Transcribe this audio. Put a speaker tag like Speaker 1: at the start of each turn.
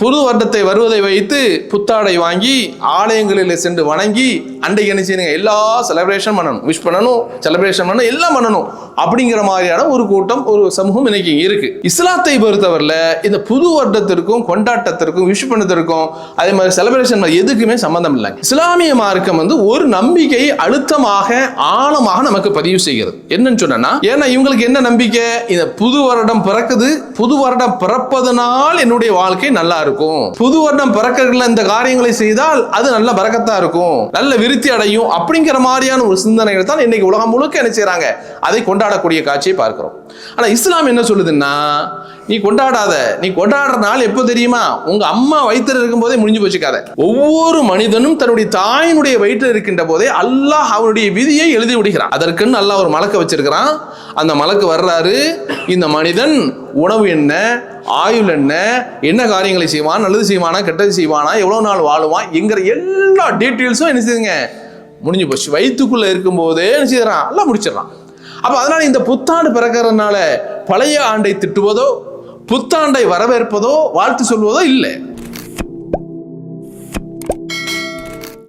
Speaker 1: புது வருடத்தை வருவதை வைத்து புத்தாடை வாங்கி ஆலயங்களில் சென்று வணங்கி அன்றைக்கு என்ன செய்யணும், எல்லா செலிப்ரேஷன் பண்ணணும், விஷ் பண்ணணும், செலிப்ரேஷன் பண்ணணும், எல்லாம் பண்ணணும் அப்படிங்கிற மாதிரியான ஒரு கூட்டம், ஒரு சமூகம் இன்னைக்கு இருக்கு. இஸ்லாத்தை பொறுத்தவரையில் இந்த புது வருடத்திற்கும் கொண்டாட்டத்திற்கும் விஷ் பண்ணத்திற்கும் அதே மாதிரி செலிப்ரேஷன் எதுக்குமே சம்பந்தம் இல்லை. இஸ்லாமிய மார்க்கம் ஒரு நம்பிக்கையை அழுத்தமாக ஆழமாக நமக்கு பதிவு செய்கிறது. என்னன்னு சொன்னா, ஏன்னா இவங்களுக்கு என்ன நம்பிக்கை, இந்த புது வருடம் பிறக்குது, புது வருடம் பிறப்பதனால் என்னுடைய வாழ்க்கை நல்லா இருக்கும், புது வருடம் பிறக்கல இந்த காரியங்களை செய்தால் அது நல்ல பரக்கத்தா இருக்கும், நல்ல விருத்தி அடையும் அப்படிங்கிற மாதிரியான ஒரு சிந்தனைகள் தான் இன்னைக்கு உலகம் முழுக்க என்ன செய்யறாங்க, அதை கொண்டாடக்கூடிய காட்சியை பார்க்கிறோம். ஆனா இஸ்லாம் என்ன சொல்லுதுன்னா, நீ கொண்டாடாத, நீ கொண்டாடுற நாள் எப்போ தெரியுமா, உங்க அம்மா வயிற்றில் இருக்கும் போதே முடிஞ்சு போச்சுக்காத. ஒவ்வொரு மனிதனும் தன்னுடைய தாயினுடைய வயிற்றில் இருக்கின்ற போதே அல்லாஹ் அவனுடைய விதியை எழுதி விடுகிறான். அதற்குன்னு அல்லாஹ் ஒரு மலக்க வச்சிருக்கிறான். அந்த மலக்கு வர்றாரு, இந்த மனிதன் உணவு என்ன, ஆயுள் என்ன, என்ன காரியங்களை செய்வான், நல்லது செய்வானா கெட்டது செய்வானா, எவ்வளவு நாள் வாழுவான் என்கிற எல்லா டீட்டெயில்ஸும் என்ன செய்யுங்க முடிஞ்சு போச்சு. வயிற்றுக்குள்ள இருக்கும் போதே என்ன செய்யறான், எல்லாம் முடிச்சிடறான். அப்ப அதனால இந்த புத்தாண்டு பிறக்கிறதுனால பழைய ஆண்டை திட்டுவதோ புத்தாண்டை வரவேற்பதோ வாழ்த்து சொல்வதோ இல்லை.